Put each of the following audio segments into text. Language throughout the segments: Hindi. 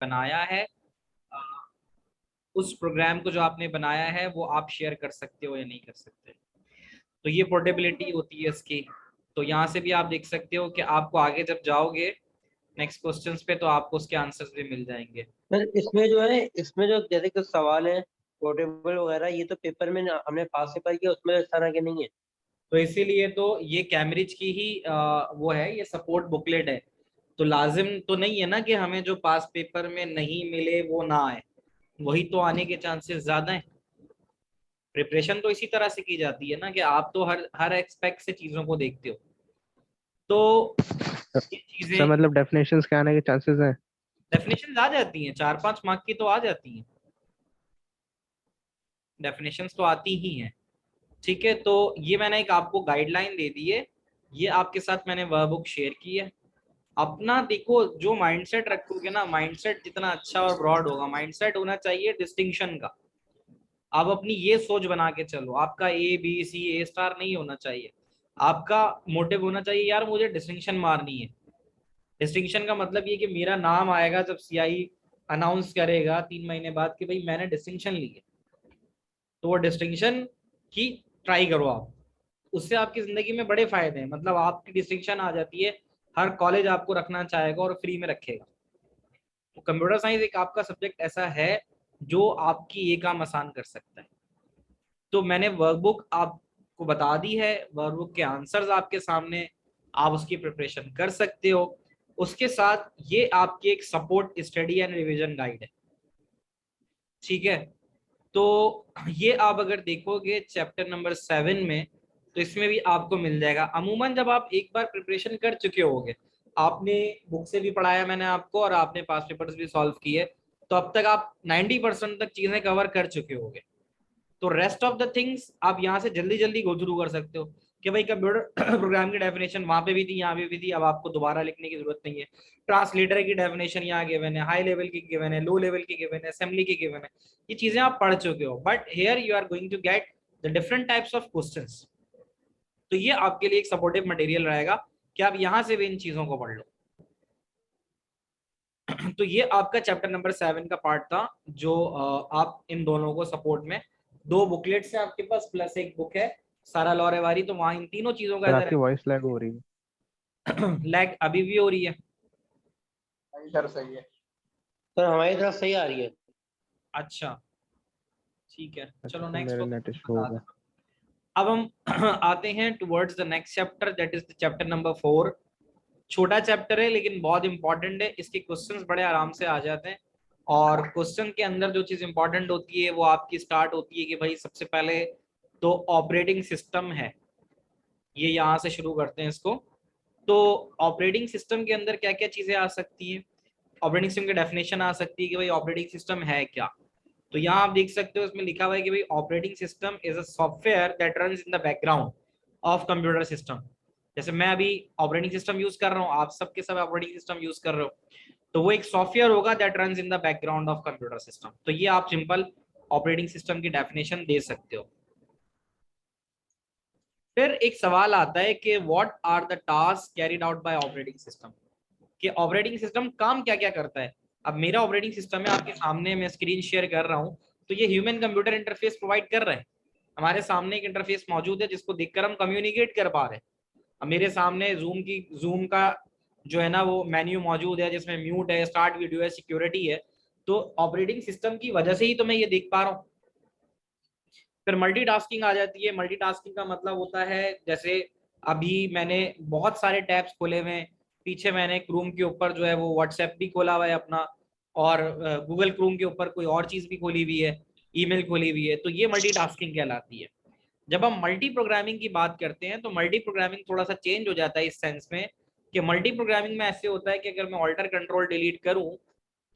बनाया है, अ, उस प्रोग्राम को जो आपने बनाया है वो आप शेयर कर सकते हो या नहीं कर सकते। तो ये पोर्टेबिलिटी होती है इसकी। तो यहाँ से भी आप देख सकते हो कि आपको आगे जब जाओगे नेक्स्ट क्वेश्चंस पे तो आपको उसके आंसर्स भी मिल जाएंगे। सर इसमें जो है, इसमें जो जैसे कुछ सवाल है पोर्टेबल वगैरह, ये तो पेपर में हमने पास पेपर किया उसमें इस तरह के नहीं है। तो इसीलिए तो ये कैम्ब्रिज की ही वो है, ये सपोर्ट बुकलेट है। तो लाजिम तो नहीं है ना कि हमें जो पास पेपर में नहीं मिले वो ना आए, वही तो आने के चांसेस ज्यादा हैं। प्रिपरेशन तो इसी तरह से की जाती है ना कि आप तो हर हर एक्सपेक्ट से चीजों को देखते हो। तो ये सर चीजें, मतलब डेफिनेशंस के आने के चांसेस हैं? डेफिनेशन आ जाती हैं, 4-5 मार्क की तो आ जाती हैं, डेफिनेशंस तो आती ही हैं। ठीक है, तो ये मैंने एक आपको गाइडलाइन दे दी है, ये आपके साथ मैंने वह बुक शेयर की है। अपना देखो, जो माइंडसेट रखोगे ना, माइंडसेट जितना अच्छा और ब्रॉड होगा, माइंडसेट होना चाहिए डिस्टिंक्शन का। आप अपनी ये सोच बना के चलो, आपका A B C A* नहीं होना चाहिए। आपका मोटिव होना चाहिए यार मुझे डिस्टिंक्शन मारनी है। डिस्टिंक्शन का मतलब ये कि मेरा नाम आएगा जब CI अनाउंस करेगा 3 महीने बाद कि भाई मैंने डिस्टिंक्शन ली है, तो वो डिस्टिंक्शन की ट्राई करो आप। उससे आपकी जिंदगी में बड़े फायदे हैं, मतलब आपकी डिस्टिंक्शन आ जाती है, हर कॉलेज आपको रखना चाहेगा और फ्री में रखेगा। तो कंप्यूटर साइंस एक आपका सब्जेक्ट ऐसा है जो आपकी ये काम आसान कर सकता है। तो मैंने वर्कबुक आपको बता दी है, वर्कबुक के आंसर्स आपके सामने, आप उसकी प्रिपरेशन कर सकते हो। उसके साथ ये आपकी एक support study and revision guide है। ठीक है, तो ये आप अगर देखोगे चैप्टर नंबर 7 में, तो इसमें भी आपको मिल जाएगा। अमूमन जब आप एक बार प्रिपरेशन कर चुके होगे, आपने बुक से भी पढ़ाया मैंने आपको और आपने पास पेपर्स भी सॉल्व किए, तो अब तक आप 90% तक चीजें कवर कर चुके होगे। तो रेस्ट ऑफ द थिंग्स आप यहाँ से जल्दी जल्दी गो थ्रू कर सकते हो कि भाई कंप्यूटर प्रोग्राम की डेफिनेशन वहां पे भी थी, यहाँ पे भी थी, अब आपको दोबारा लिखने की जरूरत नहीं है। ट्रांसलेटर की डेफिनेशन यहाँ गिवन है, हाई लेवल की गिवन है, लो लेवल की गिवन है, असेंबली की गिवन है, ये चीजें आप पढ़ चुके हो। But here you are going to get the different types of questions. तो ये आपके लिए एक सपोर्टिव मटेरियल रहेगा कि आप यहाँ से भी इन चीजों को पढ़ लो। तो ये आपका चैप्टर नंबर 7 का पार्ट था, जो आप इन दोनों को सपोर्ट में, 2 बुकलेट्स है आपके पास प्लस एक बुक है सारा लॉ रेवारी, तो वहां इन तीनों चीजों का सर इधर आपकी वॉइस लैग हो रही है। लैग अभी भी हो रही है। सर सही है सर, हमारी तरफ सही आ रही है। अच्छा ठीक है, अच्छा चलो सर नेक्स्ट मेरा को नेट इशू बता होगा। देना। अब हम आते हैं towards the next chapter, that is the chapter number 4। छोटा चैप्टर है लेकिन बहुत इंपॉर्टेंट है, इसके क्वेश्चंस बड़े आराम से आ जाते हैं। और क्वेश्चन के अंदर जो चीज इंपॉर्टेंट होती है वो आपकी स्टार्ट होती है कि भाई सबसे पहले तो ऑपरेटिंग सिस्टम है, ये यहाँ से शुरू करते हैं इसको। तो ऑपरेटिंग सिस्टम के अंदर क्या क्या चीजें आ सकती हैं, ऑपरेटिंग सिस्टम की डेफिनेशन आ सकती है कि भाई ऑपरेटिंग सिस्टम है क्या। तो यहाँ आप देख सकते हो इसमें लिखा हुआ है कि भाई operating system is a software that runs in the background of computer system. जैसे मैं अभी ऑपरेटिंग सिस्टम यूज कर रहा हूँ, आप सबके सब ऑपरेटिंग सिस्टम यूज कर रहे हो, तो वो एक सॉफ्टवेयर होगा that runs in the background of computer system. तो ये आप सिंपल ऑपरेटिंग सिस्टम की डेफिनेशन दे सकते हो। फिर एक सवाल आता है कि what are the task carried out by operating system, कि ऑपरेटिंग सिस्टम काम क्या क्या करता है। अब मेरा ऑपरेटिंग सिस्टम है आपके सामने, मैं स्क्रीन शेयर कर रहा हूँ, तो ये ह्यूमन कंप्यूटर इंटरफेस प्रोवाइड कर रहा है। हमारे सामने एक इंटरफेस मौजूद है जिसको देखकर हम कम्युनिकेट कर पा रहे हैं। अब मेरे सामने जूम का जो है ना वो मेन्यू मौजूद है, जिसमें म्यूट है, स्टार्ट वीडियो है, सिक्योरिटी है। तो ऑपरेटिंग सिस्टम की वजह से ही तो मैं ये देख पा रहा हूँ। फिर मल्टीटास्किंग आ जाती है। मल्टीटास्किंग का मतलब होता है, जैसे अभी मैंने बहुत सारे टैब्स खोले हुए हैं, पीछे मैंने क्रूम के ऊपर जो है वो व्हाट्सएप भी खोला हुआ है अपना, और गूगल क्रूम के ऊपर कोई और चीज भी खोली हुई है, ईमेल खोली हुई है, तो ये मल्टीटास्किंग कहलाती है। जब हम मल्टी प्रोग्रामिंग की बात करते हैं तो मल्टी प्रोग्रामिंग थोड़ा सा चेंज हो जाता है इस सेंस में कि मल्टी प्रोग्रामिंग में ऐसे होता है कि अगर मैं ऑल्टर कंट्रोल डिलीट करूं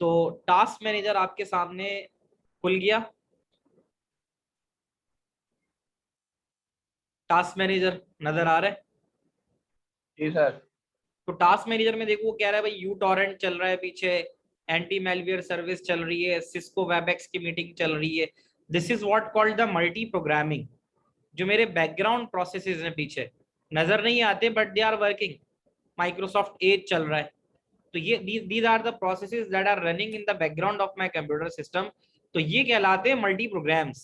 तो टास्क मैनेजर आपके सामने खुल गया। टास्क मैनेजर नजर आ रहा है? जी सर। तो टास्क मैनेजर में देखो वो कह रहा है भाई यू टॉरेंट चल रहा है पीछे, एंटी मेलवेयर सर्विस चल रही है, सिस्को वेबएक्स की मीटिंग चल रही है। This is what called the multi programming. जो मेरे बैकग्राउंड प्रोसेसेस हैं पीछे नजर नहीं आते but they are working. Microsoft Edge चल रहा है, तो ये these are the processes that are running in the background of my computer system. तो ये कहलाते हैं मल्टी प्रोग्राम्स।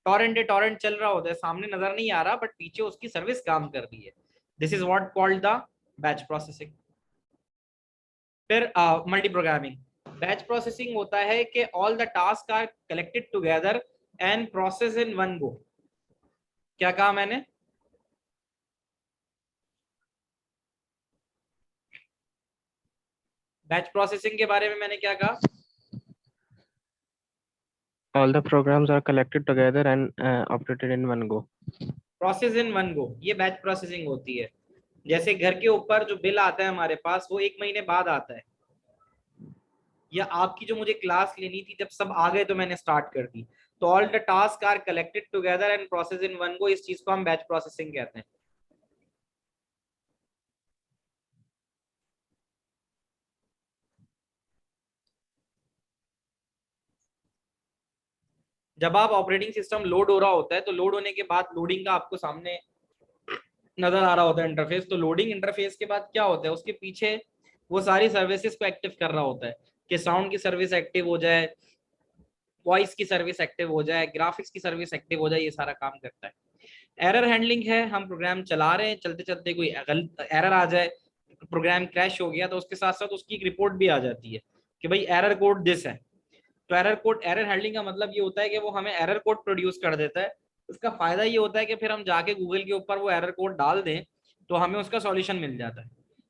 टॉरेंट चल रहा होता है, सामने नजर नहीं आ रहा, बट पीछे उसकी सर्विस काम कर रही है। This is what called the batch processing. फिर मल्टी प्रोग्रामिंग। बैच प्रोसेसिंग होता है कि all the task are collected together and process in one go. क्या कहा मैंने? बैच प्रोसेसिंग के बारे में मैंने क्या कहा? All the programs are collected together and operated in one go. Process in one गो, ये बैच प्रोसेसिंग होती है। जैसे घर के ऊपर जो बिल आता है हमारे पास, वो 1 महीने बाद आता है, या आपकी जो मुझे क्लास लेनी थी जब सब आ गए तो मैंने स्टार्ट कर दी। तो all the task are collected together and process in one go, इस चीज को हम बैच प्रोसेसिंग कहते हैं। जब आप ऑपरेटिंग सिस्टम लोड हो रहा होता है, तो लोड होने के बाद लोडिंग का आपको सामने नजर आ रहा होता है इंटरफेस। तो लोडिंग इंटरफेस के बाद क्या होता है, उसके पीछे वो सारी सर्विसेज को एक्टिव कर रहा होता है कि साउंड की सर्विस एक्टिव हो जाए, वॉइस की सर्विस एक्टिव हो जाए, ग्राफिक्स की सर्विस एक्टिव हो जाए, ये सारा काम करता है। एरर हैंडलिंग है, हम प्रोग्राम चला रहे हैं, चलते चलते कोई गलत एरर आ जाए, प्रोग्राम क्रैश हो गया, तो उसके साथ साथ उसकी एक रिपोर्ट भी आ जाती है कि भाई एरर कोड दिस है। तो एरर हैंडलिंग का मतलब ये होता है कि वो हमें एरर कोड प्रोड्यूस कर देता है। उसका फायदा ये होता है कि फिर हम जाके गूगल के ऊपर वो एरर कोड डाल दें तो हमें उसका सॉल्यूशन मिल जाता है।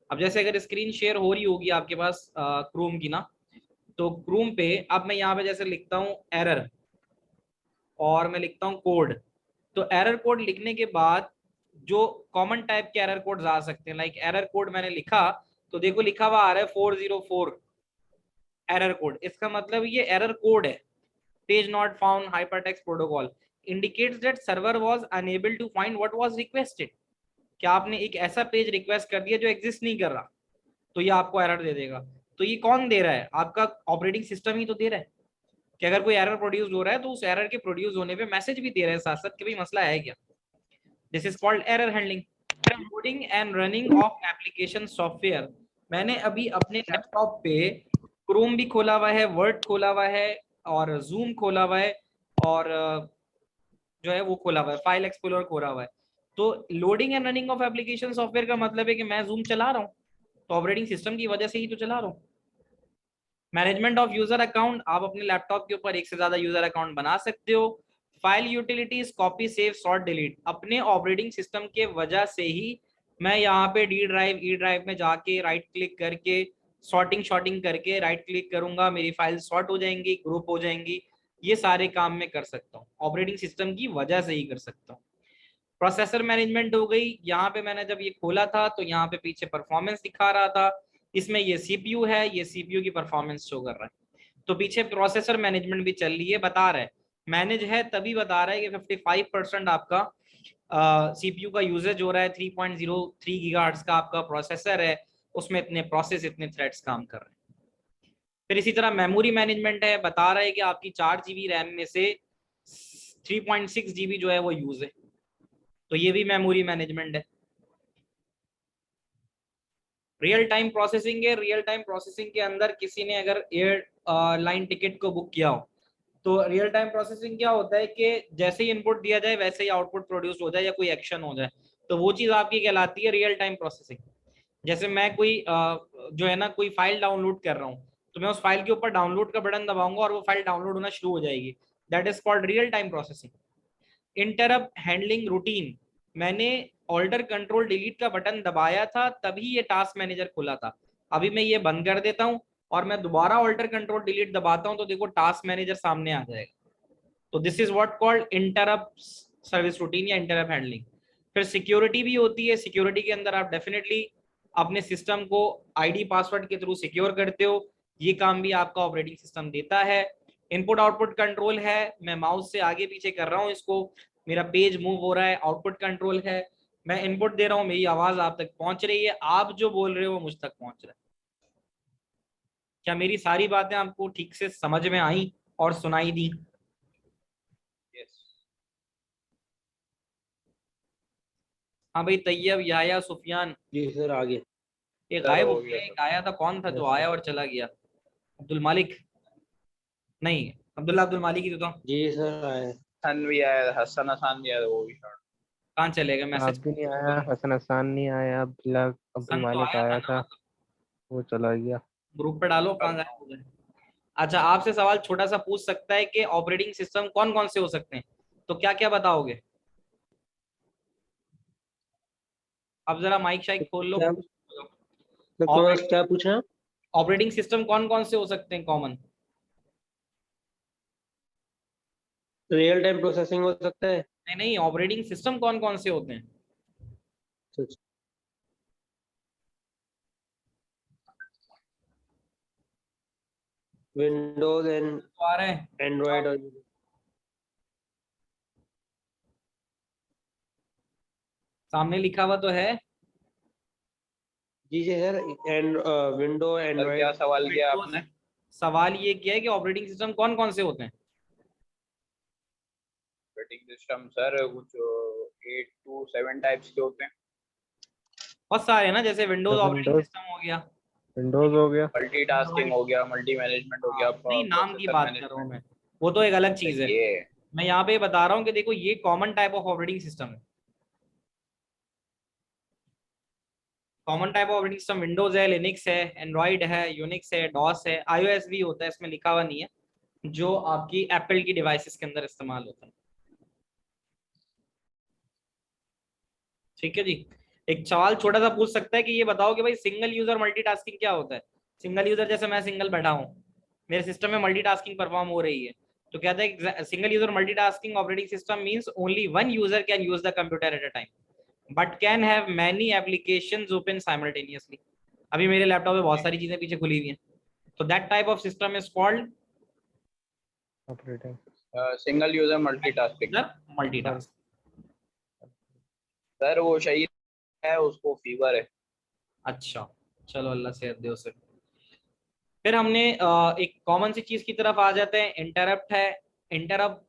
अब जैसे अगर स्क्रीन शेयर हो रही होगी आपके पास क्रोम की ना, तो क्रोम पे अब मैं यहाँ पे जैसे लिखता हूँ एरर और मैं लिखता हूँ कोड। तो एरर कोड लिखने के बाद जो कॉमन टाइप के एरर कोड्स आ सकते हैं, लाइक एरर कोड मैंने लिखा तो देखो लिखा हुआ आ रहा है 404 एरर कोड। इसका मतलब ये एरर कोड है। Page not found, hypertext protocol indicates that server was unable to find what was requested. क्या आपने एक ऐसा पेज रिक्वेस्ट कर दिया जो एग्जिस्ट नहीं कर रहा, तो ये आपको एरर दे देगा। तो ये कौन दे रहा है? आपका ऑपरेटिंग सिस्टम ही तो दे रहा है कि अगर कोई एरर प्रोड्यूस हो रहा है तो उस एरर के प्रोड्यूस होने पे मैसेज भी दे रहे हैं साथ साथ कि भाई मसला है क्या। This is called error handling. Loading and running of application software. मैंने अभी अपने लैपटॉप पे क्रोम भी खोला हुआ है, वर्ड खोला हुआ है, और जूम खोला हुआ है, और जो है वो खोला हुआ है, फाइल एक्सप्लोरर खोला हुआ है। तो loading and running of application software का मतलब है कि मैं जूम चला रहा हूँ तो ऑपरेटिंग सिस्टम की वजह से ही तो चला रहा हूँ। मैनेजमेंट ऑफ यूजर अकाउंट, आप अपने लैपटॉप के ऊपर एक से ज्यादा यूजर अकाउंट बना सकते हो। File utilities, copy, save, sort, delete, अपने ऑपरेटिंग सिस्टम के वजह से ही मैं यहाँ पे डी ड्राइव, ई ड्राइव में जाके राइट क्लिक करके शॉर्टिंग करके राइट क्लिक करूंगा, मेरी फाइल सॉर्ट हो जाएंगी, ग्रुप हो जाएंगी। ये सारे काम मैं कर सकता हूँ, ऑपरेटिंग सिस्टम की वजह से ही कर सकता हूँ। प्रोसेसर मैनेजमेंट हो गई। यहाँ पे मैंने जब ये खोला था तो यहाँ पे पीछे परफॉर्मेंस दिखा रहा था, इसमें ये सीपीयू है, ये सीपीयू की परफॉर्मेंस शो कर रहा है। तो पीछे प्रोसेसर मैनेजमेंट भी चल रही है, बता रहा है मैनेज है, तभी बता रहा है कि 55% आपका सीपीयू का यूजेज हो रहा है, 3.03 गीगाहर्ट्ज का आपका प्रोसेसर है, उसमें इतने प्रोसेस, इतने थ्रेड्स काम कर रहे हैं। फिर इसी तरह मेमोरी मैनेजमेंट है, बता रहा है कि आपकी 4 GB रैम में से 3.6 GB जो है वो यूज है, तो ये भी मेमोरी मैनेजमेंट है। रियल टाइम प्रोसेसिंग है। रियल टाइम प्रोसेसिंग के अंदर किसी ने अगर एयर लाइन टिकट को बुक किया हो, तो रियल टाइम प्रोसेसिंग क्या होता है कि जैसे ही इनपुट दिया जाए वैसे ही आउटपुट प्रोड्यूस हो जाए या कोई एक्शन हो जाए, तो वो चीज आपकी कहलाती है रियल टाइम प्रोसेसिंग। जैसे मैं कोई जो है ना कोई फाइल डाउनलोड कर रहा हूँ, तो मैं उस फाइल के ऊपर डाउनलोड का बटन दबाऊंगा और वो फाइल डाउनलोड होना शुरू हो जाएगी। That is called real time processing. Interrupt handling routine, मैंने ऑल्टर कंट्रोल डिलीट का बटन दबाया था तभी ये टास्क मैनेजर खुला था। अभी मैं ये बंद कर देता हूँ और मैं दोबारा ऑल्टर कंट्रोल डिलीट दबाता हूँ तो देखो टास्क मैनेजर सामने आ जाएगा। तो this is what called interrupt service routine या इंटरप्ट हैंडलिंग। फिर सिक्योरिटी भी होती है। सिक्योरिटी के अंदर आप डेफिनेटली अपने सिस्टम को आईडी पासवर्ड के थ्रू सिक्योर करते हो, ये काम भी आपका ऑपरेटिंग सिस्टम देता है। इनपुट आउटपुट कंट्रोल है, मैं माउस से आगे पीछे कर रहा हूँ इसको, मेरा पेज मूव हो रहा है, आउटपुट कंट्रोल है। मैं इनपुट दे रहा हूँ, मेरी आवाज आप तक पहुंच रही है, आप जो बोल रहे हो वो मुझ तक पहुंच रहा है। क्या मेरी सारी बातें आपको ठीक से समझ में आई और सुनाई दी? हाँ भाई, तैयब, याया, सुफियान। जी सर, आगे। ये सर, गायब हो हो गया, गया एक आया था, कौन था जो Yes, sir. आया और चला गया? अब्दुल मालिक? नहीं, अब्दुल्ला अब्दुल मालिक ही तो था। जी सर आए। हसन भी आया, हसन हसन भी आया, वो भी शॉर्ट। कहाँ चले गए? आप मैसेज भी नहीं आया, हसन हसान नहीं आया, अब्दुल सन तो मालिक आया था आया ना, था, वो चला गया। ग्रुप पे डालो कहाँ गायब हो गए। अच्छा, आपसे सवाल छोटा सा पूछ सकता है कि ऑपरेटिंग सिस्टम कौन कौन से हो सकते हैं, तो क्या क्या बताओगे? अब जरा माइक शाइक खोल लो। क्या तो क्या पूछना? ऑपरेटिंग सिस्टम कौन कौन से हो सकते हैं कॉमन? रियल टाइम प्रोसेसिंग हो सकता है। नहीं नहीं, ऑपरेटिंग सिस्टम कौन कौन से होते हैं? विंडोज एंड तो आ रहे हैं एंड्रॉइड और सामने लिखा हुआ तो है। जी जी सर, एंड विंडो सर, क्या एंड्रॉइड। सवाल किया आपने? सवाल ये किया है कि ऑपरेटिंग सिस्टम कौन कौन से होते हैं? ऑपरेटिंग सिस्टम सर कुछ 8 to 7 टाइप्स के होते हैं। बहुत सारे हैं ना, जैसे विंडोज ऑपरेटिंग विंडोज सिस्टम हो गया, विंडोज हो गया। मल्टीटास्किंग हो गया, मल्टी मैनेजमेंट हो गया, नहीं नाम की प्रोसेसर बात कर रहा हूँ मैनेजमेंट। मैं, वो तो एक अलग अच्छा, चीज है। ये मैं यहाँ पे बता रहा हूँ कि देखो ये common type of operating system है। Common type of operating system Windows है, लिनक्स है, एंड्रॉइड है, यूनिक्स है, डॉस है, आईओएस भी होता है, इसमें लिखा हुआ नहीं है, जो आपकी एप्पल की डिवाइसेस के अंदर इस्तेमाल होता है। ठीक है जी। एक सवाल छोटा सा पूछ सकता है कि ये बताओ कि भाई सिंगल यूजर मल्टीटास्किंग क्या होता है? सिंगल यूजर जैसे मैं सिंगल बैठा हूँ, मेरे सिस्टम में मल्टीटास्किंग परफॉर्म हो रही है, तो कहता है single user multitasking operating system means only one user can use the computer at a time but can have many applications open simultaneously. अभी मेरे लैपटॉप में बहुत सारी चीजें पीछे खुली हुई हैं, तो that type of system is called operating single user multitasking. Multitask. Sir वो शहीद है, उसको फीवर है। अच्छा, चलो अल्लाह सेहत दे उसे। फिर हमने एक कॉमन सी चीज की तरफ आ जाते हैं, इंटरप्ट है। इंटरप्ट,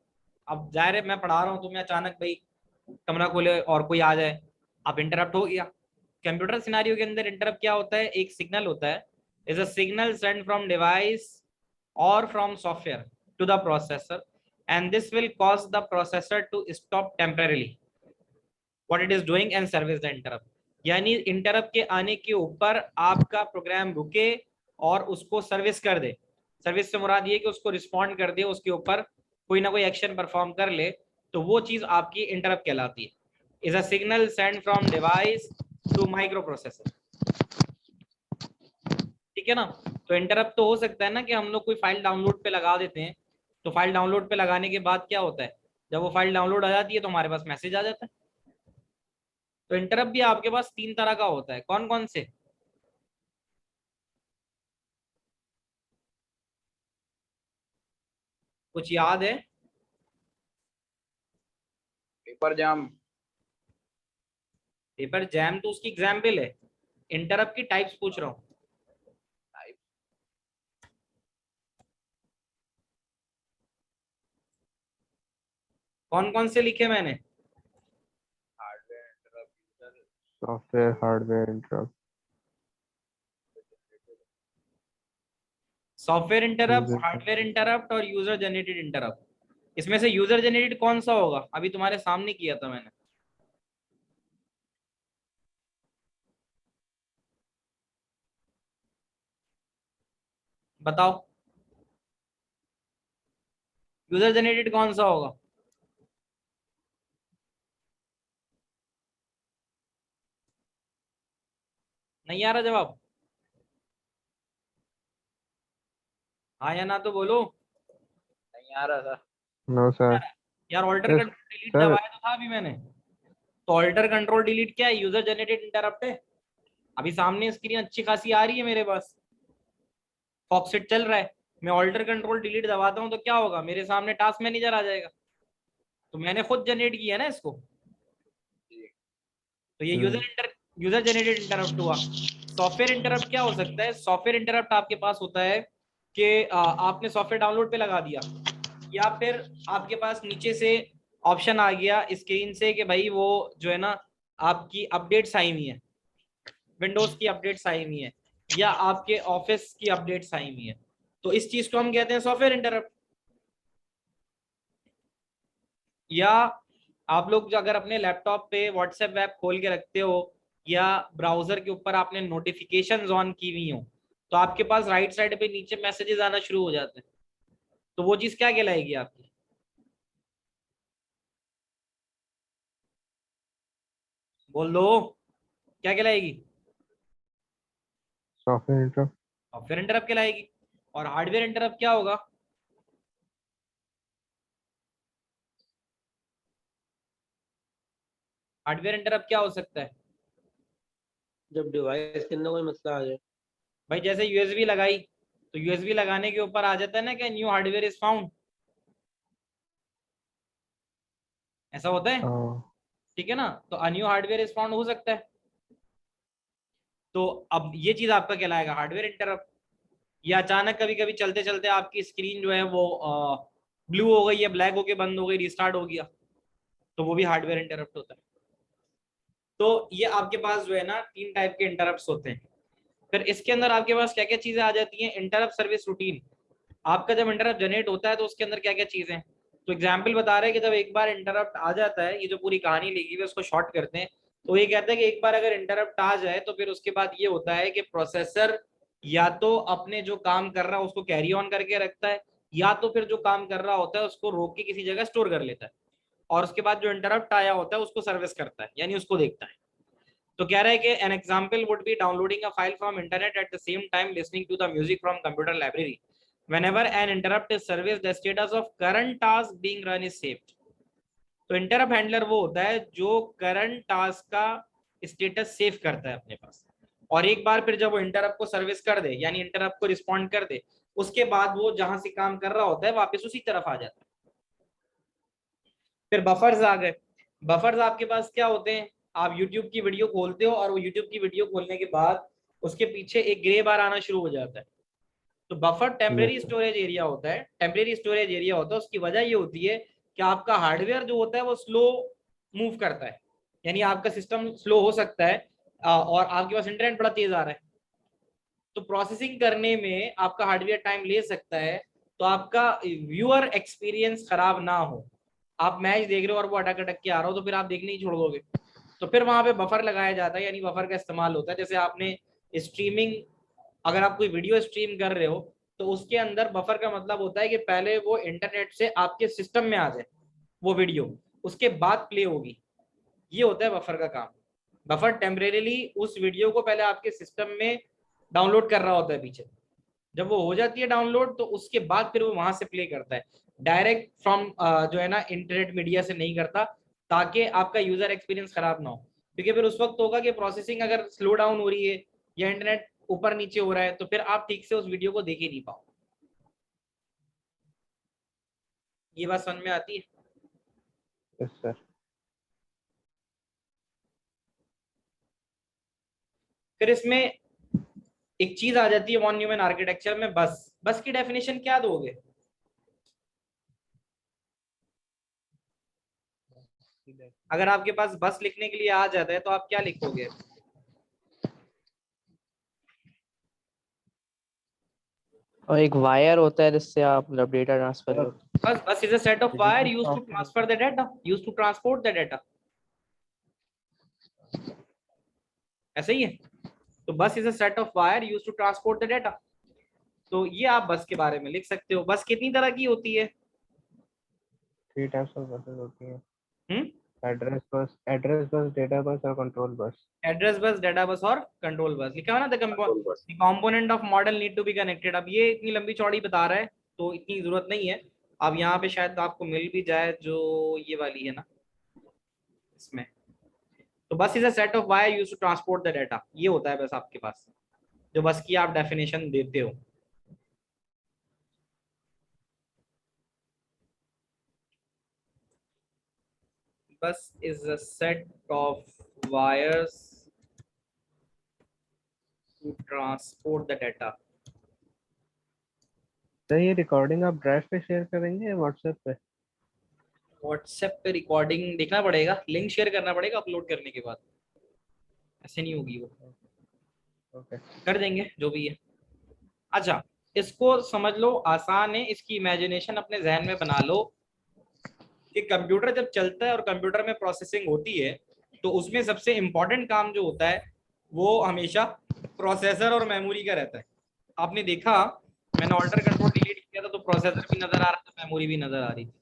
अब जाहिर है मैं पढ़ा रहा हूँ, तुम्हें अचानक भाई कमरा खोले और कोई आ जाए, अब इंटरप्ट हो गया। कंप्यूटर सिनेरियो के अंदर इंटरप्ट क्या होता है? एक सिग्नल होता है, is a signal send from device और from software to the processor and this will cause the processor to stop temporarily what it is doing and service the interrupt. यानी इंटरप्ट के आने के ऊपर आपका प्रोग्राम रुके और उसको सर्विस कर दे। सर्विस से मुराद ये कि उसको रिस्पॉन्ड कर दे, उसके ऊपर कोई ना कोई एक्शन परफॉर्म कर ले, तो वो चीज आपकी इंटरप्ट कहलाती है। Is a signal send from device to micro processor. ठीक है ना? तो इंटरप्ट तो हो सकता है ना कि हम लोग कोई फाइल डाउनलोड पे लगा देते हैं, तो फाइल डाउनलोड पे लगाने के बाद क्या होता है, जब वो फाइल डाउनलोड आ जाती है तो हमारे पास मैसेज आ जाता है। तो इंटरप्ट भी आपके पास तीन तरह का होता है, कौन कौन से? कुछ याद है? पेपर जाम। पेपर जैम तो उसकी एग्जाम्पल है, इंटरप्ट की टाइप्स पूछ रहा हूँ। कौन कौन से लिखे मैंने? Hardware interrupt, software hardware interrupt, software interrupt, user hardware interrupt और यूजर जनरेटेड इंटरप्ट। इसमें से यूजर जनरेटेड कौन सा होगा? अभी तुम्हारे सामने किया था मैंने। बताओ, यूजर जनरेटेड कौन सा होगा? नहीं आ रहा जवाब? हाँ या ना तो बोलो। नहीं आ रहा था। No sir. यार alt yes control delete sir. दबाया तो था अभी मैंने। तो ऑल्टर कंट्रोल डिलीट क्या है? यूजर जनरेटेड इंटरप्ट है। अभी सामने स्क्रीन अच्छी खासी आ रही है मेरे पास, फॉक्सेट चल रहा है, मैं ऑल्टर कंट्रोल डिलीट दबाता हूँ तो क्या होगा? मेरे सामने टास्क मैनेजर आ जाएगा, तो मैंने खुद जनरेट किया ना इसको। तो ये यूजर जनरेटेड इंटरप्ट हुआ। सॉफ्टवेयर इंटरप्ट क्या हो सकता है? सॉफ्टवेयर इंटरप्ट आपके पास होता है कि आपने सॉफ्टवेयर डाउनलोड पे लगा दिया, या फिर आपके पास नीचे से ऑप्शन आ गया स्क्रीन से कि भाई वो जो है ना आपकी अपडेट्स आई हुई है, विंडोज की अपडेट्स आई हुई है या आपके ऑफिस की अपडेट्स आई हुई है, तो इस चीज को हम कहते हैं सॉफ्टवेयर इंटरप्ट। या आप लोग अगर अपने लैपटॉप पे व्हाट्सएप ऐप खोल के रखते हो या ब्राउजर के ऊपर आपने नोटिफिकेशंस ऑन की हुई हो, तो आपके पास राइट साइड पे नीचे मैसेजेस आना शुरू हो जाते हैं, तो वो चीज क्या कहलाएगी आपकी? बोल दो, क्या कहलाएगी? Software interrupt. सॉफ्टवेयर इंटरप्ट कहलाएगी। और हार्डवेयर इंटरप्ट क्या होगा? हार्डवेयर इंटरप्ट क्या हो सकता है? जब डिवाइस के अंदर कोई मसला आ जाए। भाई जैसे यूएसबी लगाई, तो यूएसबी लगाने के ऊपर आ जाता है ना कि न्यू हार्डवेयर इज फाउंड, ऐसा होता है, ठीक है ना? तो a new hardware is found हो सकता है। तो अब ये चीज आपका कहलाएगा हार्डवेयर इंटरप्ट। या अचानक कभी कभी चलते चलते आपकी स्क्रीन जो है वो ब्लू हो गई या ब्लैक होके बंद हो गई, रिस्टार्ट हो गया, तो वो भी हार्डवेयर इंटरप्ट होता है। तो ये आपके पास जो है ना 3 टाइप के इंटरप्ट्स होते हैं। फिर इसके अंदर आपके पास क्या क्या चीजें आ जाती हैं? Interrupt service routine. आपका जब इंटरप्ट जनरेट होता है तो उसके अंदर क्या क्या चीजें हैं? तो एग्जाम्पल बता रहे हैं कि जब एक बार इंटरप्ट आ जाता है, ये जो पूरी कहानी लिखी हुई है उसको शॉर्ट करते हैं, तो ये कहता है कि एक बार अगर इंटरप्ट आ जाए तो फिर उसके बाद ये होता है कि प्रोसेसर या तो अपने जो काम कर रहा है उसको कैरी ऑन करके रखता है, या तो फिर जो काम कर रहा होता है उसको रोक के किसी जगह स्टोर कर लेता है, और उसके बाद जो इंटरप्ट आया होता है उसको सर्विस करता है, यानी उसको देखता है। तो कह रहा है कि an example would be downloading a file from internet at the same time listening to the music from computer library. Whenever an interrupt is serviced, the status of current task being run is saved. तो इंटरप्ट हैंडलर वो होता है जो करंट टास्क का स्टेटस सेव करता है अपने पास, और एक बार फिर जब वो इंटरप्ट को सर्विस कर दे, यानी इंटरप्ट को रिस्पॉन्ड कर दे, उसके बाद वो जहां से काम कर रहा होता है वापस उसी तरफ आ जाता है। फिर बफर्स आ गए। बफर्स आपके पास क्या होते हैं? आप YouTube की वीडियो खोलते हो और वो YouTube की वीडियो खोलने के बाद उसके पीछे एक ग्रे बार आना शुरू हो जाता है, तो बफर टेम्परेरी स्टोरेज एरिया होता है। टेम्परेरी स्टोरेज एरिया होता है, उसकी वजह ये होती है कि आपका हार्डवेयर जो होता है वो स्लो मूव करता है, यानी आपका सिस्टम स्लो हो सकता है और आपके पास इंटरनेट बड़ा तेज आ रहा है, तो प्रोसेसिंग करने में आपका हार्डवेयर टाइम ले सकता है। तो आपका व्यूअर एक्सपीरियंस खराब ना हो, आप मैच देख रहे हो और वो अटक अटक के आ रहा हो, तो फिर आप देखने ही छोड़ दोगे, तो फिर वहां पे बफर लगाया जाता है, यानी बफर का इस्तेमाल होता है। जैसे आपने स्ट्रीमिंग, अगर आप कोई वीडियो स्ट्रीम कर रहे हो तो उसके अंदर बफर का मतलब होता है कि पहले वो इंटरनेट से आपके सिस्टम में आ जाए वो वीडियो, उसके बाद प्ले होगी, ये होता है बफर का काम। बफर टेम्परेरीली उस वीडियो को पहले आपके सिस्टम में डाउनलोड कर रहा होता है पीछे, जब वो हो जाती है डाउनलोड तो उसके बाद फिर वो वहां से प्ले करता है, डायरेक्ट फ्रॉम जो है ना इंटरनेट मीडिया से नहीं करता, ताकि आपका यूजर एक्सपीरियंस खराब ना हो। क्योंकि फिर उस वक्त होगा कि प्रोसेसिंग अगर स्लो डाउन हो रही है या इंटरनेट ऊपर नीचे हो रहा है, तो फिर आप ठीक से उस वीडियो को देख ही नहीं पाओ। ये बात समझ में आती है? Yes sir. फिर इसमें एक चीज आ जाती है वॉन न्यूमैन आर्किटेक्चर में, बस। बस की डेफिनेशन क्या दोगे? अगर आपके पास बस लिखने के लिए आ जाता है तो आप क्या लिखोगे? और एक वायर होता है जिससे आप मतलब डेटा ट्रांसफर करते bus is a set of wire used to transfer the data, used to transport the data, ऐसा ही है। तो bus is a set of wire used to transport the data. तो ये आप बस के बारे में लिख सकते हो। बस कितनी तरह की होती है? 3 टाइप्स ऑफ बसेस होती हैं। हम्म एड्रेस बस, डेटा बस और control bus. Address bus, data बस और कंट्रोल बस लिखा हुआ ना। The component of model need to be connected. अब ये इतनी लंबी चौड़ी बता रहा है तो इतनी जरूरत नहीं है। अब यहाँ पे शायद आपको मिल भी जाए जो ये वाली है ना इसमें। तो bus is a set of wire used to transport the data, ये होता है बस आपके पास, जो बस की आप डेफिनेशन देते हो। Bus is a set of wires to transport the data. Sir ये रिकॉर्डिंग आप ड्राइव पे शेयर करेंगे या व्हाट्सएप पे? व्हाट्सएप पे रिकॉर्डिंग देखना पड़ेगा, लिंक शेयर करना पड़ेगा अपलोड करने के बाद, ऐसे नहीं होगी वो। Okay. कर देंगे जो भी है। अच्छा, इसको समझ लो, आसान है, इसकी इमेजिनेशन अपने जहन में बना लो कि कंप्यूटर जब चलता है और कंप्यूटर में प्रोसेसिंग होती है तो उसमें सबसे इंपॉर्टेंट काम जो होता है वो हमेशा प्रोसेसर और मेमोरी का रहता है। आपने देखा, मैंने ऑल्टर कंट्रोल डिलीट किया था तो प्रोसेसर भी नजर आ रहा था, मेमोरी भी नजर आ रही थी।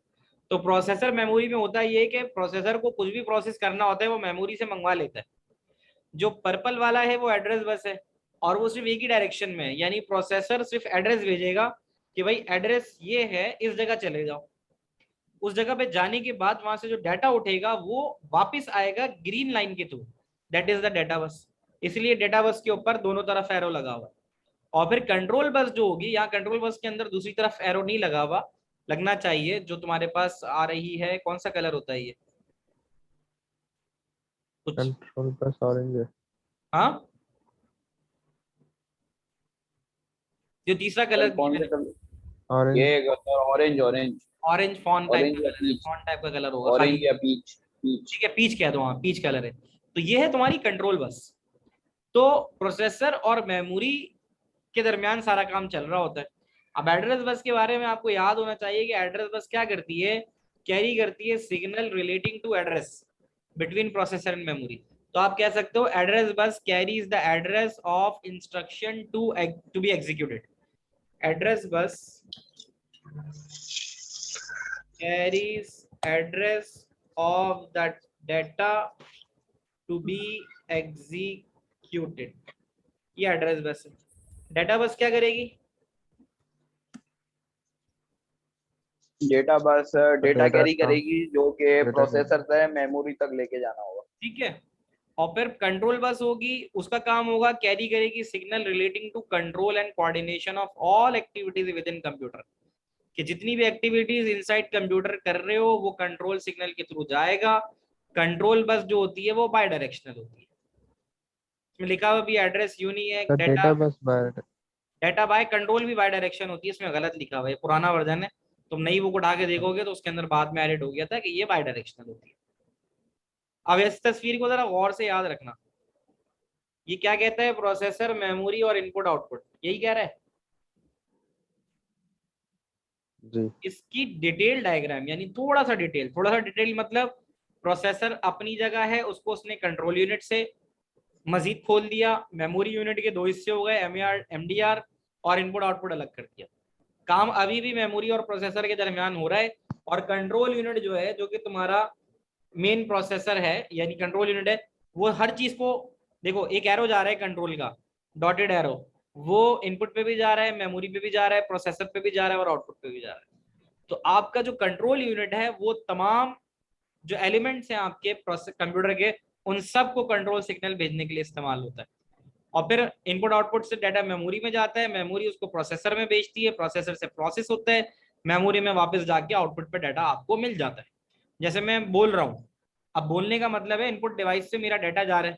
तो प्रोसेसर मेमोरी में होता ये कि प्रोसेसर को कुछ भी प्रोसेस करना होता है वो मेमोरी से मंगवा लेता है। जो पर्पल वाला है वो एड्रेस बस है और वो सिर्फ एक ही डायरेक्शन में है, यानी प्रोसेसर सिर्फ एड्रेस भेजेगा कि भाई एड्रेस ये है, इस जगह चले जाओ। उस जगह पे जाने के बाद वहां से जो डाटा उठेगा वो वापस आएगा ग्रीन लाइन के through, that is the data बस। इसलिए डाटा बस के ऊपर दोनों तरफ एरो लगा हुआ है। और फिर कंट्रोल बस जो होगी, यहाँ कंट्रोल बस के अंदर दूसरी तरफ एरो नहीं लगा हुआ, लगना चाहिए। जो तुम्हारे पास आ रही है, कौन सा कलर होता है ये कुछ? Control plus orange है। हाँ, जो तीसरा कलर कौन सा कलर? Orange। ये orange orange orange fawn type orange का या कलर है, पीच, फॉन टाइप का कलर होगा ऑरेंज खाली। या पीच, पीच। ठीक है, पीच कह दो, हाँ पीच कलर है। तो ये है तुम्हारी कंट्रोल बस। तो प्रोसेसर और मेमोरी के दरमियान सारा काम चल रहा होता है। अब एड्रेस बस के बारे में आपको याद होना चाहिए कि एड्रेस बस क्या करती है, कैरी करती है signal relating to address between processor and memory. तो आप कह सकते हो address bus carries the address of instruction to be executed. Address bus carries address of that data to be executed। ये एड्रेस बस है। डेटा बस क्या करेगी? Data bus data Data carry का- करेगी जो कि Data प्रोसेसर से मेमोरी तक लेके जाना होगा। ठीक है। और फिर कंट्रोल बस होगी, उसका काम होगा कैरी करेगी signal relating to control and coordination of all activities within computer. कि जितनी भी एक्टिविटीज इनसाइड कंप्यूटर कर रहे हो वो कंट्रोल सिग्नल के थ्रू जाएगा। कंट्रोल बस जो होती है वो बाय डायरेक्शनल होती है। इसमें लिखा हुआ भी एड्रेस यूं नहीं है, The data bus by data by control भी बाय डायरेक्शन होती है, इसमें गलत लिखा हुआ है, पुराना वर्जन है। तुम नई बुक उठा के देखोगे तो उसके अंदर बाद में एडिट हो गया था कि ये बाय डायरेक्शनल होती है। अब इस तस्वीर को जरा गौर से याद रखना। ये क्या कहता है? प्रोसेसर, मेमोरी और इनपुट आउटपुट, यही कह रहा है। जी। इसकी डिटेल डायग्राम, यानी थोड़ा सा डिटेल मतलब प्रोसेसर अपनी जगह है, उसको उसने कंट्रोल यूनिट से मजीद खोल दिया, मेमोरी यूनिट के दो हिस्से हो गए, एमडीआर और इनपुट आउटपुट अलग कर दिया। काम अभी भी मेमोरी और प्रोसेसर के दरमियान हो रहा है। और कंट्रोल यूनिट जो है, जो कि तुम्हारा मेन प्रोसेसर है यानी कंट्रोल यूनिट है, वो हर चीज को देखो, एक एरो जा रहा है कंट्रोल का, डॉटेड एरो, वो इनपुट पे भी जा रहा है, मेमोरी पे भी जा रहा है, प्रोसेसर पे भी जा रहा है और आउटपुट पे भी जा रहा है। तो आपका जो कंट्रोल यूनिट है वो तमाम जो एलिमेंट्स हैं आपके कंप्यूटर के, उन सब को कंट्रोल सिग्नल भेजने के लिए इस्तेमाल होता है। और फिर इनपुट आउटपुट से डाटा मेमोरी में जाता है, मेमोरी उसको प्रोसेसर में भेजती है, प्रोसेसर से प्रोसेस होता है, मेमोरी में वापस जाके आउटपुट पे डाटा आपको मिल जाता है। जैसे मैं बोल रहा हूँ, अब बोलने का मतलब है इनपुट डिवाइस से मेरा डाटा जा रहा है,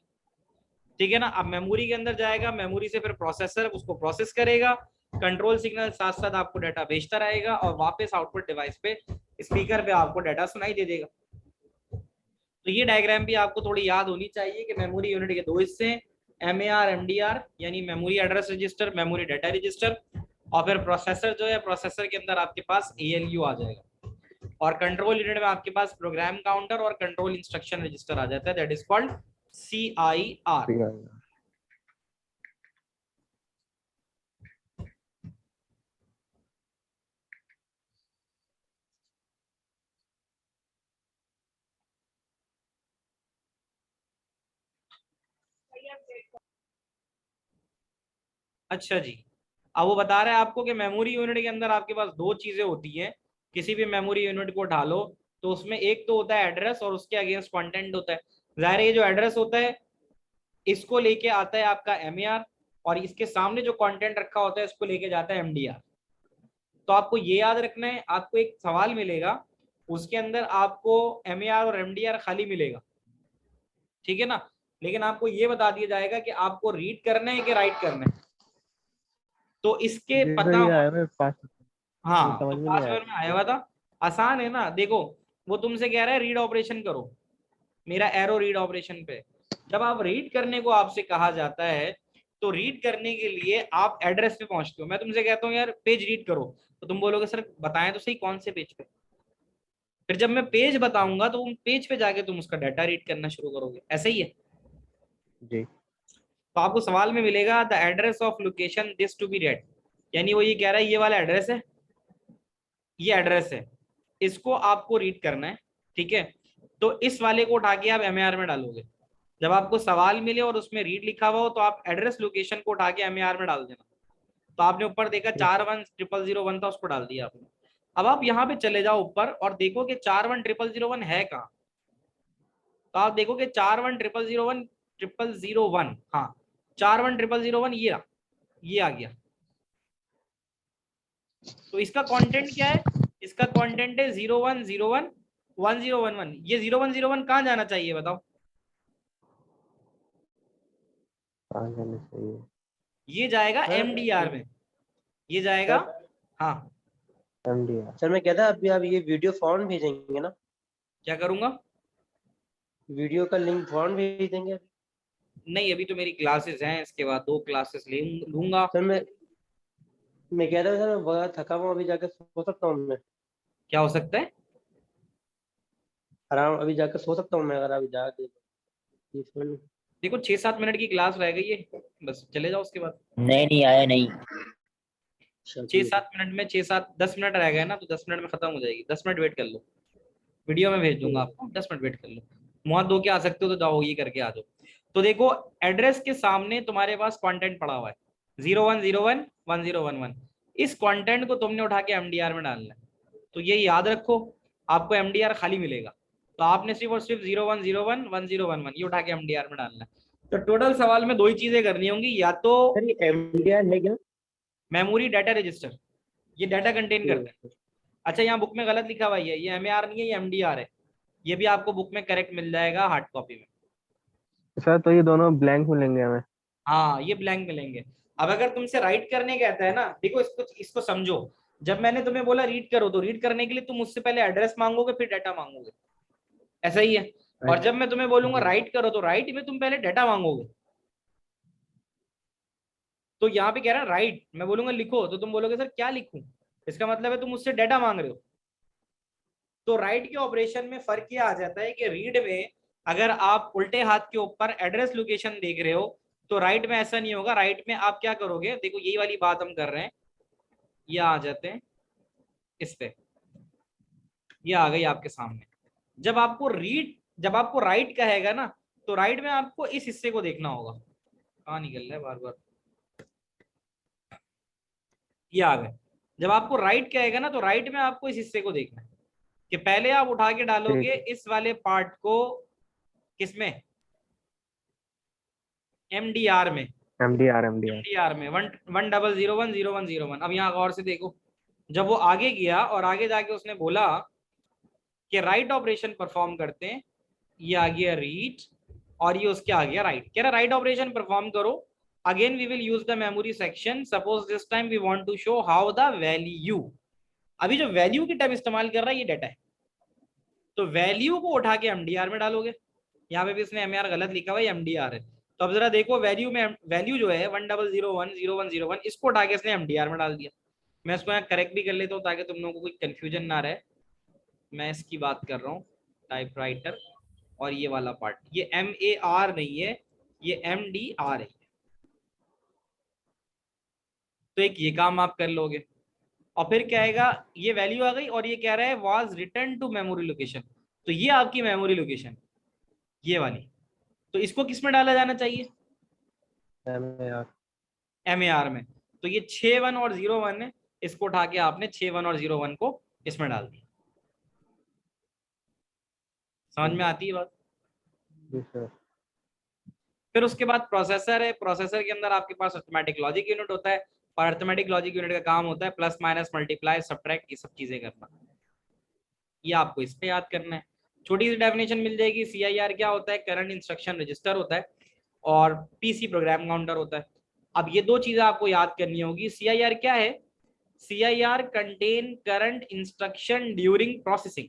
ठीक है ना। अब मेमोरी के अंदर जाएगा, मेमोरी से फिर प्रोसेसर उसको प्रोसेस करेगा, कंट्रोल सिग्नल साथ साथ आपको डाटा भेजता रहेगा और वापस आउटपुट डिवाइस पे स्पीकर पे आपको डाटा सुनाई दे देगा। तो ये डायग्राम भी आपको थोड़ी याद होनी चाहिए कि मेमोरी यूनिट के दो हिस्से हैं, एमएआर एमडीआर यानी memory address register, memory data register, और फिर प्रोसेसर जो है, प्रोसेसर के अंदर आपके पास एएलयू आ जाएगा, और कंट्रोल यूनिट में आपके पास प्रोग्राम काउंटर और कंट्रोल इंस्ट्रक्शन रजिस्टर आ जाता है, दैट इज कॉल्ड सीआईआर। अच्छा जी, अब वो बता रहा है आपको कि मेमोरी यूनिट के अंदर आपके पास दो चीजें होती हैं। किसी भी मेमोरी यूनिट को उठा लो तो उसमें एक तो होता है एड्रेस और उसके अगेंस्ट कंटेंट होता है। जाहिर है ये जो एड्रेस होता है इसको लेके आता है आपका एमएआर, और इसके सामने जो कंटेंट रखा होता है इसको लेके जाता है एमडीआर। तो आपको ये याद रखना है, आपको एक सवाल मिलेगा उसके अंदर आपको एमएआर और एमडीआर खाली मिलेगा, ठीक है ना। लेकिन आपको ये बता दिया जाएगा कि आपको रीड करना है कि राइट करना है। तो इसके पता हाँ, तो 5 मिनट में आया हुआ था, आसान है ना। देखो वो तुमसे कह रहा है रीड ऑपरेशन करो, मेरा एरो रीड ऑपरेशन पे। जब आप रीड करने को आपसे कहा जाता है तो रीड करने के लिए आप एड्रेस पे पहुंचते हो। मैं तुमसे कहता हूँ यार पेज रीड करो, तो तुम बोलोगे सर बताएं तो सही कौन से पेज पे। फिर जब मैं पेज बताऊंगा तो उन पेज पे जाके तुम उसका डाटा रीड करना शुरू करोगे। ऐसे ही है। जी। तो आपको सवाल में मिलेगा the address of location this to be read, यानी वो ये कह रहा है ये वाला एड्रेस है, ये एड्रेस है, इसको आपको रीड करना है। ठीक है, तो इस वाले को उठा के आप एमएआर में डालोगे। जब आपको सवाल मिले और उसमें रीड लिखा हुआ हो तो आप एड्रेस लोकेशन को उठा के एमएआर में डाल देना। तो आपने ऊपर देखा 410001 था, उसको डाल दिया आपने। अब आप यहाँ पे चले जाओ ऊपर और देखो कि 410001 है कहाँ। तो आप देखो कि 410001 हाँ 410001 ये आ गया। तो इसका कंटेंट क्या है? इसका कंटेंट है 01011011। ये 0101 कहाँ जाना चाहिए बताओ? कहाँ जाना चाहिए? ये जाएगा एमडीआर में, ये जाएगा हाँ MDR। सर मैं कहता अभी आप ये वीडियो फॉर्म भेजेंगे ना? क्या करूंगा? वीडियो का लिंक फॉर्म भेज देंगे? नहीं अभी तो मेरी क्लासेस हैं, इसके बाद 2 क्लासेस लूंगा। सर मैं कह रहा हूँ सर मैं बहुत थका हुआ, अभी जाकर सो सकता हूँ मैं? क्या हो सकता है? आराम अभी जाकर सो सकता हूँ मैं अगर अभी जाके ये सुन लूं? देखो 6-7 मिनट की क्लास रह गई है, बस चले जाओ उसके बाद। नहीं आया नहीं। 6-7 मिनट में 6-7-10 मिनट रह गए ना, तो 10 मिनट में खत्म हो जाएगी। 10 मिनट वेट कर लो, वीडियो में भेज दूंगा आपको, 10 मिनट वेट कर लो। मुँह धो के आ सकते हो तो जाओ ये करके आ जाओ। तो देखो एड्रेस के सामने तुम्हारे पास कंटेंट पड़ा हुआ है 01011011। इस कंटेंट को तुमने उठा के एमडीआर में डालना है। तो ये याद रखो, आपको एमडीआर खाली मिलेगा, तो आपने सिर्फ और सिर्फ 01011011 ये उठा के एमडीआर में डालना है। तो टोटल सवाल में 2 ही चीजें करनी होंगी, या तो सर ये एमडीआर है क्या? मेमोरी डाटा रजिस्टर, ये डाटा कंटेन करता है। अच्छा यहाँ बुक में गलत लिखा हुआ है, ये एमएआर नहीं है, ये एमडीआर है। ये भी आपको बुक में करेक्ट मिल जाएगा हार्ड कॉपी में। सर तो ये दोनों ब्लैंक मिलेंगे हमें? हाँ ये ब्लैंक मिलेंगे। अब अगर तुमसे राइट करने कहता है ना, देखो इसको समझो। जब मैंने तुम्हें बोला रीड करो, तो रीड करने के लिए तुम मुझसे पहले एड्रेस मांगोगे फिर डाटा मांगोगे, ऐसा ही है। और जब मैं तुम्हें बोलूंगा राइट करो, तो राइट में तुम पहले डाटा मांगोगे। तो यहाँ पे कह रहा है राइट, मैं बोलूंगा लिखो, तो तुम बोलोगे सर क्या लिखूं, इसका मतलब है तुम मुझसे डाटा मांग रहे हो। तो राइट के ऑपरेशन में फर्क यह आ जाता है कि रीड में अगर आप उल्टे हाथ के ऊपर एड्रेस लोकेशन देख रहे हो तो राइट में ऐसा नहीं होगा। राइट में आप क्या करोगे, देखो यही वाली बात हम कर रहे हैं, ये आ जाते हैं इस पे, ये आ गई आपके सामने। जब आपको राइट कहेगा ना, तो राइट में आपको इस हिस्से को देखना होगा। कहाँ निकल रहा है बार बार, ये आ गए। जब आपको राइट कहेगा ना, तो राइट में आपको इस हिस्से को देखना है कि पहले आप उठा के डालोगे इस वाले पार्ट को किसमें, एमडीआर में। MDR एमडीआर में 1001010101। अब यहाँ गौर से देखो, जब वो आगे गया और आगे जाके उसने बोला कि राइट ऑपरेशन परफॉर्म करते हैं, ये आ गया रीड और ये उसके आ गया राइट। कह रहा राइट ऑपरेशन परफॉर्म करो, again we will use the memory section, suppose this time we want to show how the value. अभी जो वैल्यू की टर्म इस्तेमाल कर रहा है ये डाटा है, तो वैल्यू को उठा के एमडीआर में डालोगे। यहाँ पे भी इसने एमआर गलत लिखा हुआ है, एमडीआर है। तो अब जरा देखो वैल्यू में, वैल्यू जो है 10010101, इसको उठा के इसने एमडीआर में डाल दिया। मैं इसको यहाँ करेक्ट भी कर लेता हूँ ताकि तुम लोगों को कोई कंफ्यूजन ना रहे। मैं इसकी बात कर रहा हूँ टाइपराइटर, और ये वाला पार्ट ये MAR नहीं है, ये MDR है। तो एक ये काम आप कर लोगे, और फिर क्या आएगा, ये वैल्यू आ गई और ये कह रहा है was written to memory location. तो ये आपकी मेमोरी लोकेशन, ये वाली। तो इसको किस में डाला जाना चाहिए, MAR में। तो ये 61 और 01 है, इसको उठा के आपने 61 और 01 को इसमें डाल दिया। समझ में आती है बात? फिर उसके बाद प्रोसेसर है। प्रोसेसर के अंदर आपके पास अरिथमेटिक लॉजिक यूनिट होता है, और अरिथमेटिक लॉजिक यूनिट का काम होता है प्लस माइनस मल्टीप्लाई सब्ट्रैक्ट, ये सब चीजें करना। ये आपको इस पे याद करना है। छोटी सी डेफिनेशन मिल जाएगी। CIR क्या होता है, करंट इंस्ट्रक्शन रजिस्टर होता है, और PC प्रोग्राम काउंटर होता है। अब ये 2 चीजें आपको याद करनी होगी। CIR क्या है, CIR contain current instruction during processing.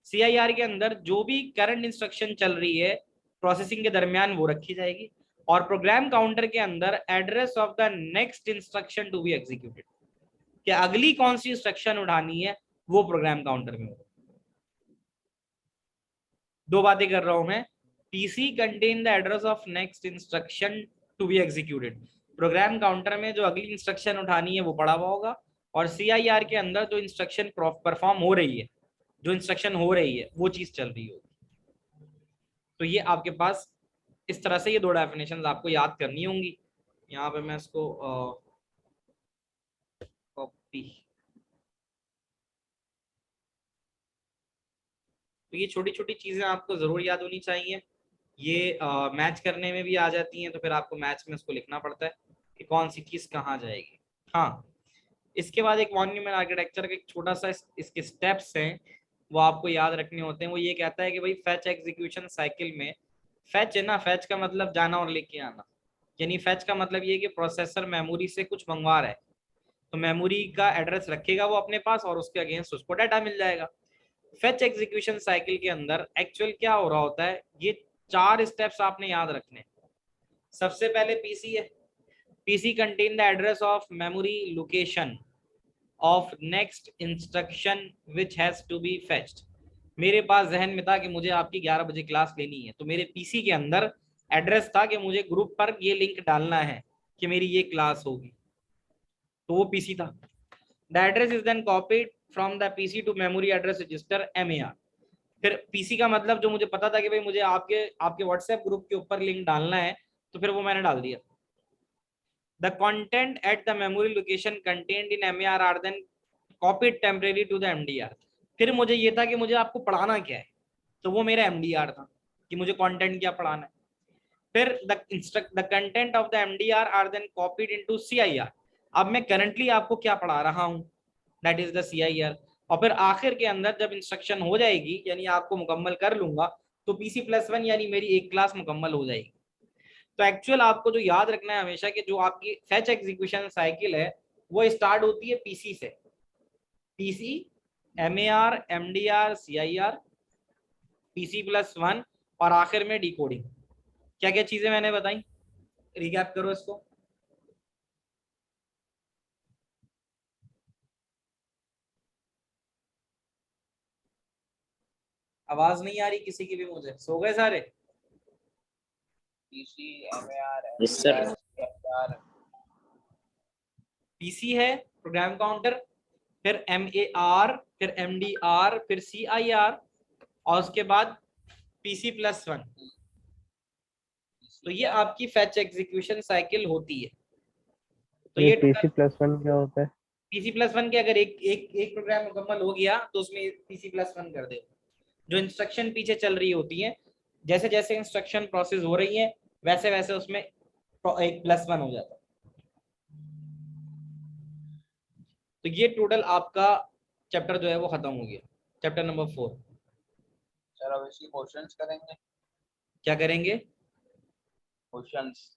CIR के अंदर जो भी करंट इंस्ट्रक्शन चल रही है प्रोसेसिंग के दरमियान वो रखी जाएगी, और प्रोग्राम काउंटर के अंदर address of the next instruction to be executed, कि अगली कौन सी इंस्ट्रक्शन उठानी है वो प्रोग्राम काउंटर में होगा। दो बातें कर रहा हूं मैं। PC contain the address of next instruction to be executed, program counter में जो अगली इंस्ट्रक्शन उठानी है वो पड़ा हुआ होगा, और सीआईआर के अंदर जो इंस्ट्रक्शन परफॉर्म हो रही है, जो इंस्ट्रक्शन हो रही है वो चीज चल रही होगी। तो ये आपके पास इस तरह से ये दो डेफिनेशन आपको याद करनी होंगी। यहाँ पे मैं इसको कॉपी, तो ये छोटी छोटी चीजें आपको जरूर याद होनी चाहिए। ये मैच करने में भी आ जाती हैं, तो फिर आपको मैच में उसको लिखना पड़ता है कि कौन सी चीज कहाँ जाएगी। हाँ, इसके बाद एक मॉन्यूमेंट आर्किटेक्चर का एक छोटा सा इसके स्टेप्स हैं वो आपको याद रखने होते हैं। वो ये कहता है कि भाई फैच एग्जीक्यूशन साइकिल में, फैच है ना, फैच का मतलब जाना और लेके आना, यानी फैच का मतलब ये कि प्रोसेसर मेमोरी से कुछ मंगवा रहा है, तो मेमोरी का एड्रेस रखेगा वो अपने पास और उसके अगेंस्ट उसको डाटा मिल जाएगा। फेच एग्जीक्यूशन साइकिल के अंदर एक्चुअल क्या हो रहा होता है, ये 4 स्टेप्स आपने याद रखने। सबसे पहले पीसी है, PC contain the address of memory location of next instruction which has to be fetched. मेरे पास जहन में था कि मुझे आपकी 11 बजे क्लास लेनी है, तो मेरे पीसी के अंदर एड्रेस था कि मुझे ग्रुप पर ये लिंक डालना है कि मेरी ये क्लास होगी, तो वो पीसी था। The address is then copied from the PC to memory address register MAR। फिर पीसी का मतलब जो मुझे पता था कि भाई मुझे आपके व्हाट्सएप ग्रुप के ऊपर लिंक डालना है, तो फिर वो मैंने डाल दिया। The content at the memory location contained in MAR are then copied temporary to the MDR। फिर मुझे ये था कि मुझे आपको पढ़ाना क्या है, तो वो मेरा MDR था कि मुझे कंटेंट क्या पढ़ाना है। फिर the content of the MDR are then copied into CIR। अब मैं करंटली आपको क्या पढ़ा रहा हूं, दैट इज द CIR। और फिर आखिर के अंदर जब इंस्ट्रक्शन हो जाएगी, यानी आपको मुकम्मल कर लूंगा, तो PC+1 यानी मेरी एक क्लास मुकम्मल हो जाएगी। तो एक्चुअल आपको जो याद रखना है हमेशा कि जो आपकी फेच एग्जीक्यूशन साइकिल है वो स्टार्ट होती है पीसी से, PC, MAR, MDR, CIR, PC+1 और आखिर में डिकोडिंग। क्या क्या चीजें मैंने बताई, रिकैप करो इसको। आवाज नहीं आ रही किसी की भी, मुझे सो गए सारे। PC, MAR, Yes, sir. MDR, PC है प्रोग्राम काउंटर, फिर MAR, फिर MDR, फिर CIR, और उसके बाद PC+1। तो ये आपकी फैच एग्जीक्यूशन साइकिल होती है। तो ये ये PC+1 क्या होता है? PC+1 के अगर एक प्रोग्राम मुकम्मल हो गया तो उसमें PC+1 कर दे। जो इंस्ट्रक्शन पीछे चल रही होती है, जैसे जैसे इंस्ट्रक्शन प्रोसेस हो रही है वैसे वैसे उसमें एक +1 हो जाता है। तो ये टोटल आपका चैप्टर जो है वो खत्म हो गया, चैप्टर नंबर 4। सर अब इसकी क्वेश्चंस करेंगे। क्या करेंगे? क्वेश्चंस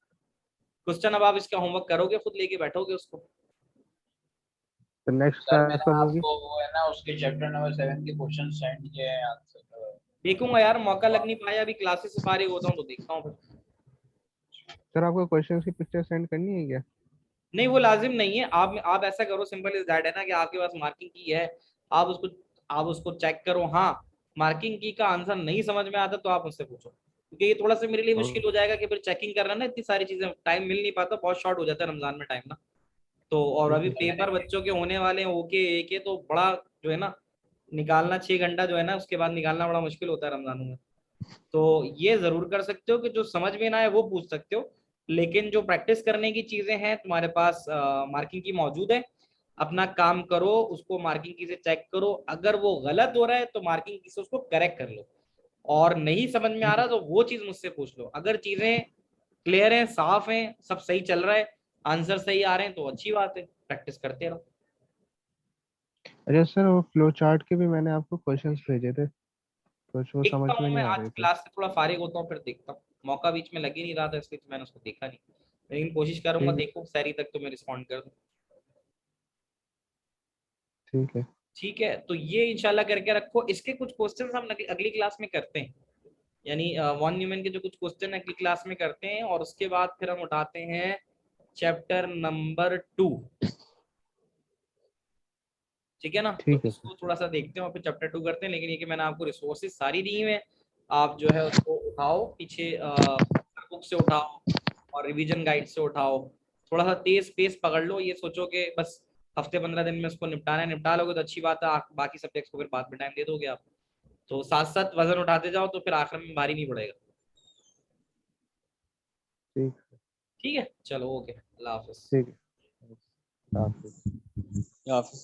क्वेश्चन अब आप इसका होमवर्क करोगे, खुद लेके बैठोगे उसको। तो नेक्स्ट सर क्लास मैंने कब होगी? आपको वो है ना उसके चैप्टर नंबर 7 के क्वेश्चन सेंड किए हैं आंसर। देखूंगा यार, मौका लग नहीं पाया, अभी क्लासेस से फारिग होता हूँ तो देखता हूँ फिर। सर आपको क्वेश्चंस की पिक्चर सेंड करनी है क्या? नहीं, वो लाजिम नहीं है। आप ऐसा करो, सिंपल इज दैट है ना कि आपके पास मार्किंग की है, आप उसको चेक करो। हाँ, मार्किंग की का आंसर नहीं समझ में आता तो आप मुझसे पूछो, क्योंकि ये थोड़ा सा मेरे लिए मुश्किल हो जाएगा कि फिर चेकिंग करना ना, इतनी सारी चीजें टाइम मिल नहीं पाता, बहुत शॉर्ट हो जाता है रमजान में टाइम ना। तो और अभी पेपर बच्चों के होने वाले हैं ओके एक है, तो बड़ा जो है ना निकालना 6 घंटा जो है ना उसके बाद निकालना बड़ा मुश्किल होता है रमजानों में। तो ये जरूर कर सकते हो कि जो समझ में ना आए वो पूछ सकते हो, लेकिन जो प्रैक्टिस करने की चीजें हैं तुम्हारे पास मार्किंग की मौजूद है। अपना काम करो, उसको मार्किंग की से चेक करो, अगर वो गलत हो रहा है तो मार्किंग की से उसको करेक्ट कर लो, और नहीं समझ में आ रहा तो वो चीज मुझसे पूछ लो। अगर चीजें क्लियर हैं, साफ हैं, सब सही चल रहा है, आंसर सही आ रहे हैं, तो अच्छी बात है, प्रैक्टिस करते रहो। अच्छा सर, वो फ्लो चार्ट के भी मैंने आपको क्वेश्चंस भेजे थे, कुछ वो समझ देखता हूँ में नहीं मैं, आ आज रहे थे। क्लास से थोड़ा फारिग होता हूँ फिर देखता हूँ, मौका बीच में लग ही नहीं रहा था इसलिए तो मैंने उसको देखा नहीं, लेकिन कोशिश करूंगा, ठीक है, देखो सैरी तक तो मैं रिस्पॉन्ड कर दूँ। ठीक है। ठीक है, तो ये इंशाल्लाह करके रखो। इसके कुछ क्वेश्चंस हम अगली क्लास में करते हैं, यानी वॉन न्यूमैन के जो कुछ क्वेश्चन अगली क्लास में करते हैं, और उसके बाद फिर हम उठाते हैं चैप्टर नंबर 2। ठीक है ना, तो ठीक है इसको थोड़ा सा देखते हैं और फिर चैप्टर 2 करते हैं। लेकिन ये कि मैंने आपको रिसोर्सेज सारी दी हुई हैं, आप जो है उसको उठाओ, पीछे बुक से उठाओ और रिवीजन गाइड से उठाओ। थोड़ा सा तेज पेस पकड़ लो, ये सोचो कि बस हफ्ते 15 दिन में उसको निपटाना है, निपटा लोगे तो अच्छी बात है, बाकी सब्जेक्ट्स को फिर बाद में टाइम दे दोगे आप। तो साथ साथ वजन उठाते जाओ तो फिर आखिर में भारी नहीं पड़ेगा। ठीक ठीक है, चलो ओके, अल्लाह हाफिज। ठीक है। या फिर